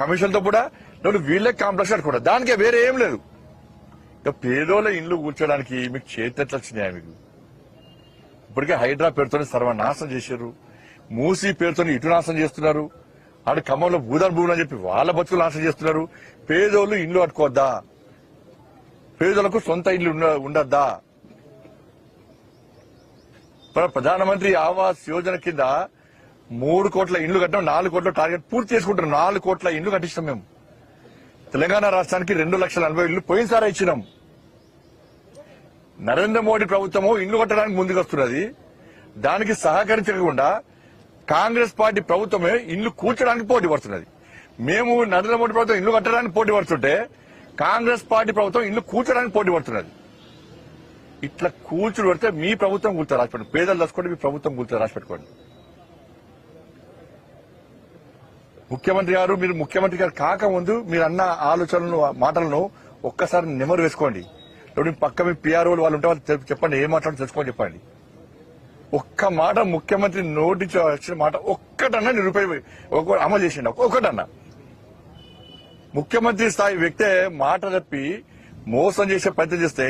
Commission తో కూడా నువ్వు వీళ్ళే కాంప్లెక్స్ కట్టుకుంటా, దానికే వేరే ఏం లేదు. ఇక పేదోళ్ళ ఇండ్లు కూర్చోడానికి మీకు చేతెట్లు వచ్చినాయా? మీకు ఇప్పటికే హైడ్రా పేరుతో సర్వనాశనం చేశారు, మూసీ పేరుతో ఇటు నాశనం చేస్తున్నారు, ఆడు ఖమ్మంలో భూదాన్ భూములు అని చెప్పి వాళ్ళ బతుకులు నాశనం చేస్తున్నారు. పేదోళ్ళు ఇండ్లు కట్టుకోవద్దా? పేదోళ్లకు సొంత ఇల్లు ఉండద్దా? ప్రధానమంత్రి ఆవాస్ యోజన కింద 3 కోట్ల ఇండ్లు కట్టాం, 4 కోట్ల టార్గెట్ పూర్తి చేసుకుంటున్నాం. 4 కోట్ల ఇండ్లు కట్టిస్తాం మేము. తెలంగాణ రాష్ట్రానికి 2,40,000 ఇళ్లు పోయినసారి ఇచ్చినాం. నరేంద్ర మోడీ ప్రభుత్వము ఇండ్లు కట్టడానికి ముందుకు వస్తున్నది. దానికి సహకరించకుండా కాంగ్రెస్ పార్టీ ప్రభుత్వమే ఇల్లు కూర్చడానికి పోటీ పడుతున్నది. మేము నరేంద్ర మోడీ ప్రభుత్వం ఇల్లు కట్టడానికి పోటీ పడుతుంటే కాంగ్రెస్ పార్టీ ప్రభుత్వం ఇల్లు కూర్చడానికి పోటీ పడుతున్నది. ఇట్లా కూర్చుని పడితే మీ ప్రభుత్వం కూర్చో రాసిపెట్టుకోండి, పేదలు దసుకోండి, మీ ప్రభుత్వం కూర్చో రాసిపెట్టుకోండి. ముఖ్యమంత్రి గారు, మీరు ముఖ్యమంత్రి గారు కాకముందు మీరు అన్న ఆలోచనలను మాటలను ఒక్కసారి నెమరు వేసుకోండి. ఇప్పుడు పక్క మీ పిఆర్ఓలు వాళ్ళు ఉంటే వాళ్ళు చెప్పండి, ఏం మాట్లాడో తెలుసుకోని చెప్పండి. ఒక్క మాట ముఖ్యమంత్రి నోటి వచ్చిన మాట ఒక్కటన్నా అమలు చేసిండు, ఒక్కటన్నా. ముఖ్యమంత్రి స్థాయి వ్యక్తే మాట తప్పి మోసం చేసే ప్రయత్నం చేస్తే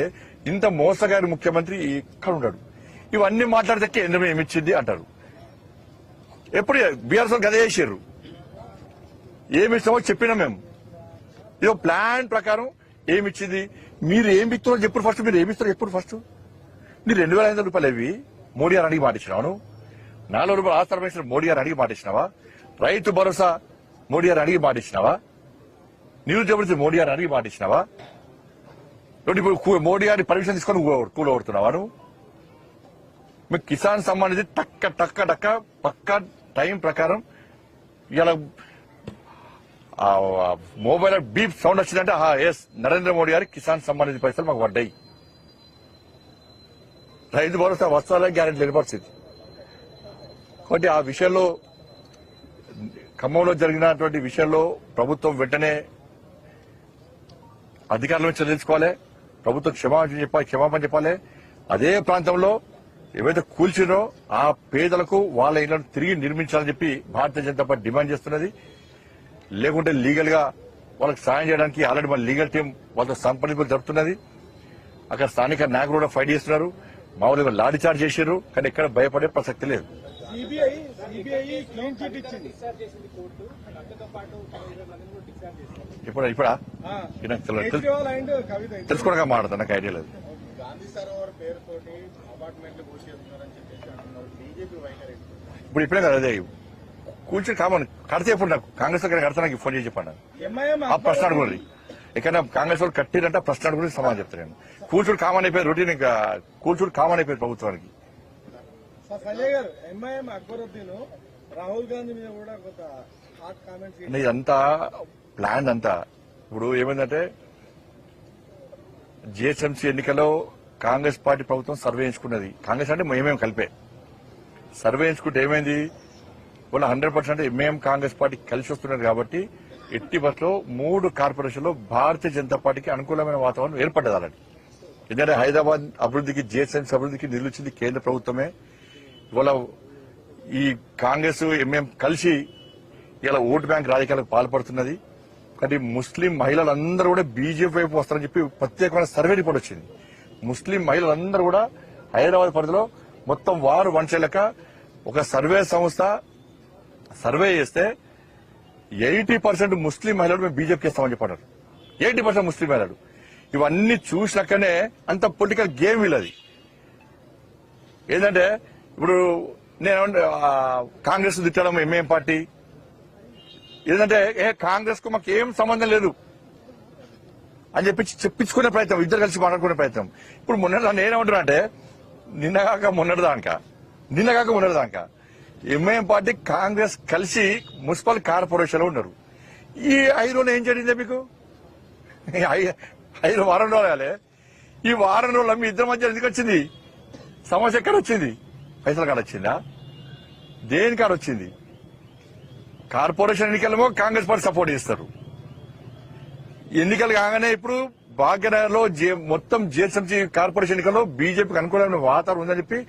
ఇంత మోసగారి ముఖ్యమంత్రి ఇక్కడ ఉన్నాడు. ఇవన్నీ మాట్లాడితే కేంద్రం ఏమిచ్చింది అంటారు. ఎప్పుడు బీఆర్ఎస్ గదే చేశారు. ఏమిస్తామో చెప్పినా మేము. ఇదో ప్లాన్ ప్రకారం ఏమిచ్చింది, మీరు ఏమి ఇస్తున్నారో చెప్పు ఫస్ట్. మీరు ఏమిస్తారో ఎప్పుడు ఫస్ట్. నీ 2,500 రూపాయలు ఇవి మోడీ గారు అడిగి మాటిచ్చినావు. 4 రూపాయలు ఆస్తుల పెన్షన్ మోడీ గారు అడిగి మాటిచ్చినావా? రైతు భరోసా మోడీ గారు అడిగి మాటిచ్చినావా? నిరుద్యోగ మోడీ గారు అడిగి మాటిచ్చినావా? ఇప్పుడు మోడీ గారి పర్మిషన్ తీసుకొని కూలగొడుతున్నావా నువ్వు? మీకు కిసాన్ సంబంధించి టక్క పక్కా టైం ప్రకారం ఇలా మొబైల్ బీప్ సౌండ్ వచ్చిందంటే ఎస్ నరేంద్ర మోడీ గారి కిసాన్ సంబంధించిన పైసలు మాకు పడ్డాయి. రైతు భరోసా వస్తాలని గ్యారెంటీ లేని పరిస్థితి. కాబట్టి ఆ విషయంలో ఖమ్మంలో జరిగినటువంటి విషయంలో ప్రభుత్వం వెంటనే అధికారులను చెల్లించుకోవాలి, ప్రభుత్వం క్షమాపణ చెప్పాలి. అదే ప్రాంతంలో ఏవైతే కూల్చిరో ఆ పేదలకు వాళ్ళ ఇళ్లను తిరిగి నిర్మించాలని చెప్పి భారతీయ జనతా పార్టీ డిమాండ్ చేస్తున్నది. లేకుంటే లీగల్ గా వాళ్ళకి సాయం చేయడానికి ఆల్రెడీ మన లీగల్ టీం వాళ్ళతో సంప్రదింపులు జరుపుతున్నది. అక్కడ స్థానిక నాయకులు కూడా ఫైట్ చేస్తున్నారు. మామూలుగా లాఠీ చార్జ్ చేశారు, కానీ ఎక్కడ భయపడే ప్రసక్తి లేదు. ఇప్పుడా తెలుసుకోవడానికి మాట్లాడతా, నాకు ఐడియా లేదు. ఇప్పుడే కదా అదే కూర్చొని కామన్ కడితే ఎప్పుడు నాకు కాంగ్రెస్ కడితే నాకు ఫోన్ చేసి చెప్పండి. ఆ ప్రశ్న అడుగుంది ఎక్కడైనా కాంగ్రెస్ వాళ్ళు కట్టిరంటే ప్రశ్న అడుగుని సమాధానం చెప్తాను. నేను కూర్చుడు కామన్ అయిపోయి రొటీన్, ఇంకా కూర్చుడు కామన్ అయిపోయింది ప్రభుత్వానికి. ఇదంతా ప్లాన్ అంతా. ఇప్పుడు ఏమైందంటే జిహెచ్ఎంసీ ఎన్నికల్లో కాంగ్రెస్ పార్టీ ప్రభుత్వం సర్వే ఎంచుకున్నది. కాంగ్రెస్ అంటే మేమేం కలిపే సర్వే ఎంచుకుంటే ఏమైంది, వాళ్ళు 100% ఎంఏఎం కాంగ్రెస్ పార్టీ కలిసి వస్తున్నారు. కాబట్టి ఎట్టి బస్సులో 3 కార్పొరేషన్లో భారతీయ జనతా పార్టీకి అనుకూలమైన వాతావరణం ఏర్పడ్డదాలని. ఎందుకంటే హైదరాబాద్ అభివృద్ధికి, జిహెచ్ఎంసీ అభివృద్ధికి నిధులిచ్చింది కేంద్ర ప్రభుత్వమే. ఇవాళ ఈ కాంగ్రెస్ ఎంఏఎం కలిసి ఇలా ఓటు బ్యాంక్ రాజకీయాలకు పాల్పడుతున్నది. కానీ ముస్లిం మహిళలందరూ కూడా బీజేపీ వైపు వస్తారని చెప్పి ప్రత్యేకమైన సర్వే రిపోర్ట్ వచ్చింది. ముస్లిం మహిళలందరూ కూడా హైదరాబాద్ పరిధిలో మొత్తం వారు వంచలేక ఒక సర్వే సంస్థ సర్వే చేస్తే 80% ముస్లిం మహిళలు మేము బీజేపీకి ఇస్తామని చెప్పారు. 80% ముస్లిం మహిళలు. ఇవన్నీ చూసినాకనే అంత పొలిటికల్ గేమ్ వీళ్ళది. ఏంటంటే ఇప్పుడు నేను కాంగ్రెస్ తిట్టడం ఎంఏఎం పార్టీ ఏంటంటే కాంగ్రెస్ కు మాకు ఏం సంబంధం లేదు అని చెప్పి చెప్పించుకునే ప్రయత్నం, ఇద్దరు కలిసి మాట్లాడుకునే ప్రయత్నం. ఇప్పుడు నేనేమంటున్నా అంటే నిన్నగాక మొన్నటిదాకా ఎంఐఎం పార్టీ కాంగ్రెస్ కలిసి మున్సిపల్ కార్పొరేషన్ లో ఉన్నారు. ఈ 5 రోజులు ఏం జరిగిందే మీకు? 5 వారం రోజులే. ఈ వారం రోజులు మీ ఇద్దరి మధ్య ఎందుకు వచ్చింది సమస్య? ఎక్కడ వచ్చింది? పైసల కాడ వచ్చిందా? దేని కాడ వచ్చింది? కార్పొరేషన్ ఎన్నికలేమో కాంగ్రెస్ పార్టీ సపోర్ట్ చేస్తారు. ఎన్నికలు కాగానే ఇప్పుడు భాగ్యనగర్ లో మొత్తం జిహెచ్ఎంసీ కార్పొరేషన్ ఎన్నికల్లో బీజేపీకి అనుకూలమైన వాతావరణం ఉందని చెప్పి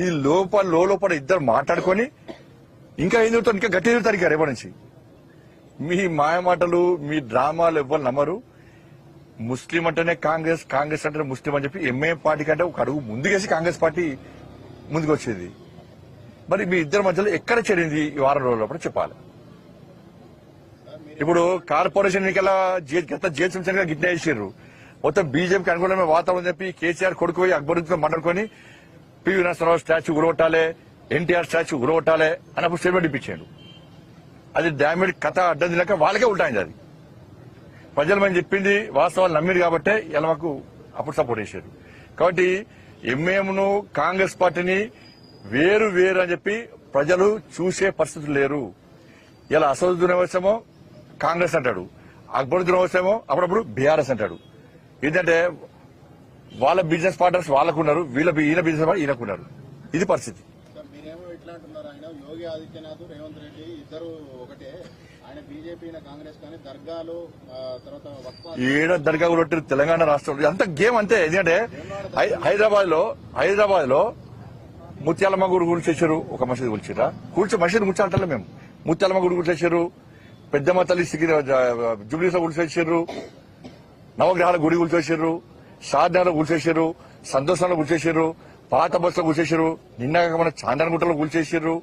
ఇది లోపల ఇద్దరు మాట్లాడుకొని ఇంకా ఏం చెబుతారు, ఇంకా గట్టి తిరుగుతారు. ఇంకా రేపటి నుంచి మీ మాయమాటలు మీ డ్రామాలు ఎవ్వరు నమ్మరు. ముస్లిం అంటేనే కాంగ్రెస్, కాంగ్రెస్ అంటేనే ముస్లిం అని చెప్పి ఎంఐఎం పార్టీ కంటే ఒక అడుగు ముందుకేసి కాంగ్రెస్ పార్టీ ముందుకు వచ్చేది. మరి మీ ఇద్దరి మధ్యలో ఎక్కడ చేరింది ఈ వారం రోజుల లోపల చెప్పాలి. ఇప్పుడు కార్పొరేషన్ ఎన్నికల గత జిహెచ్ఎంసీ గిట్నే చేసారు. మొత్తం బీజేపీకి అనుకూలమైన వాతావరణం చెప్పి కేసీఆర్ కొడుకు పోయి అక్బరుద్దీన్తో మాట్లాడుకుని పివి నరసింహరావు స్టాచ్యూ ఉరగొట్టాలి, ఎన్టీఆర్ స్టాచ్యూ ఉరగొట్టాలి అని అప్పుడు స్టేట్మెంట్ ఇప్పించాడు. అది డామేజ్ కథ అడ్డం తినక వాళ్ళకే ఉంటాయింది. అది ప్రజలు మేము చెప్పింది వాస్తవాలు నమ్మిరు కాబట్టే ఇలా మాకు అప్పుడు సపోర్ట్ చేశారు. కాబట్టి ఎంఐఎంను కాంగ్రెస్ పార్టీని వేరు వేరు అని చెప్పి ప్రజలు చూసే పరిస్థితులు లేరు. ఇలా అసదుద్దీన్ ఓవైసీమో కాంగ్రెస్ అంటాడు, అక్బరుద్దీన్ ఓవైసీమో అప్పుడప్పుడు బీఆర్ఎస్ అంటాడు. ఏంటంటే వాళ్ళ బిజినెస్ పార్ట్నర్స్ వాళ్ళకున్నారు, ఈయన బిజినెస్ పార్ట్నర్ ఈయనకున్నారు. ఇది పరిస్థితి. మీరేమో ఇట్లా అంటున్నారు. ఆయన యోగి ఆదిత్యనాథ్, రేవంత్ రెడ్డి ఇద్దరు ఒకటే. ఆయన బీజేపీ కాంగ్రెస్ కానీ దర్గాలు తర్వాత ఏడ దర్గా కొట్టారు తెలంగాణ రాష్ట్రంలో. అంత గేమ్ అంతే. ఎందుకంటే హైదరాబాద్ లో ముత్యాలమ్మ గుడి కూల్చేశారు, ఒక మసీదు కూల్చిరా మసీదు కూర్చోంటారు మేము. ముత్యాలమ్మ గుడి కూల్చేశారు, పెద్దమ్మ తల్లి జూబ్లీస్ లో కూల్చేశారు, నవగ్రహాల గుడి కూల్చేశారు, షార్జాలో కూల్చేశారు, సంతోషంలో కూల్చేశారు, పాత బస్సులో కూల్చేశారు, నిన్న మన చాందనగుట్టలో కూల్చేశారు,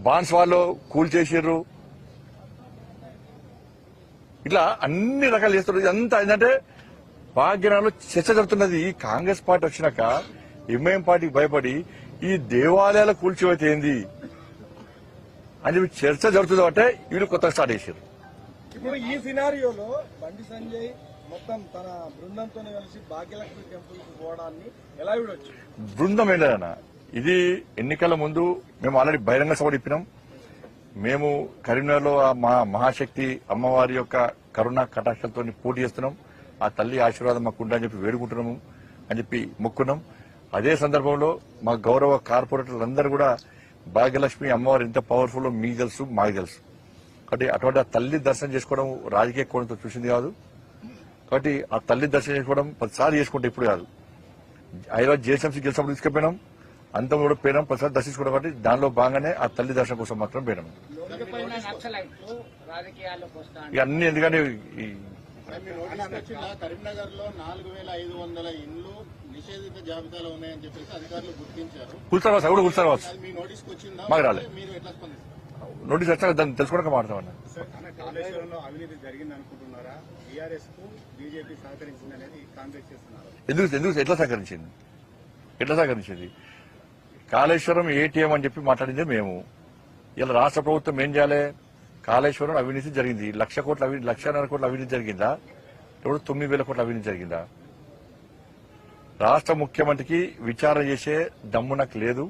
బాన్స్వాల్లో కూల్చేశారు. ఇట్లా అన్ని రకాలు చేస్తున్నారు. ఇదంతా ఏంటంటే భాగ్యనగరంలో చర్చ జరుగుతున్నది. ఈ కాంగ్రెస్ పార్టీ వచ్చినాక ఎంఐఎం పార్టీకి భయపడి ఈ దేవాలయాల కూల్చివైతే ఏంది అని చెప్పి చర్చ జరుగుతుంది. అంటే వీళ్ళు కొత్తగా స్టార్ట్ చేశారు. ఇప్పుడు ఈ సినారియోలో బండి సంజయ్ మొత్తం తన బృందంతో కలిసి భాగ్యలక్ష్మి టెంపుల్ కు పోవడాన్ని ఎలా చూడొచ్చు? బృందం ఏంటన్నా, ఇది ఎన్నికల ముందు మేము ఆల్రెడీ బహిరంగ సభ ఇప్పినాం. మేము కరీంనగర్లో మా మహాశక్తి అమ్మవారి యొక్క కరుణ కటాక్షలతో పోటీ చేస్తున్నాం. ఆ తల్లి ఆశీర్వాదం మాకు ఉండాలని చెప్పి వేడుకుంటున్నాము అని చెప్పి మొక్కున్నాం. అదే సందర్భంలో మా గౌరవ కార్పొరేటర్లందరూ కూడా భాగ్యలక్ష్మి అమ్మవారు ఎంత పవర్ఫుల్ మీకు తెలుసు, మాకు తెలుసు. కాబట్టి అటువంటి ఆ తల్లి దర్శనం చేసుకోవడం రాజకీయ కోణంతో చూసింది కాదు. కాబట్టి ఆ తల్లి దర్శనం చేసుకోవడం 10 చేసుకుంటే ఇప్పుడు కాదు. హైదరాబాద్ జిహెచ్ఎంసీ గెలిచినప్పుడు తీసుకుపోయినాం, అంతా కూడా పోయినాం, 10 దర్శించుకోవడం. కాబట్టి దానిలో భాగంగానే ఆ తల్లి దర్శనం కోసం మాత్రం పోయినాం. ఇక అన్ని ఎందుకంటే కరీంనగర్ లో 4500 ఇండ్లు నిషేధిత జాబితాలో ఉన్నాయని చెప్పేసి అధికారులు గుర్తించారు. కూర్చోవచ్చు కూడా కూర్చోవచ్చు. మీ నోటీస్కి వచ్చిందా? మాకు రాలేదు. మీరు ఎట్లా స్పందిస్తారు? నోటీస్ వచ్చాక దాన్ని తెలుసుకోవడానికి మాట్లాడతామన్నా. కాళేశ్వరంలో అవినీతి జరిగింది అనుకుంటున్నారా? టీఆర్ఎస్ కు బీజేపీ సహకరించింది అనేది కాంగ్రెస్ చేస్తున్నారు. ఎందుకు ఎట్లా సహకరించింది? కాళేశ్వరం ఏటీఎం అని చెప్పి మాట్లాడిందే మేము. ఇలా రాష్ట్ర ప్రభుత్వం ఏం చేయాలి? కాళేశ్వరం అవినీతి జరిగింది, 1,00,000 కోట్ల అవినీతి, 1,50,000 కోట్ల అవినీతి జరిగిందా? ఇప్పుడు 9,000 కోట్ల అవినీతి జరిగిందా? రాష్ట్ర ముఖ్యమంత్రికి విచారణ చేసే దమ్ము నాకు లేదు.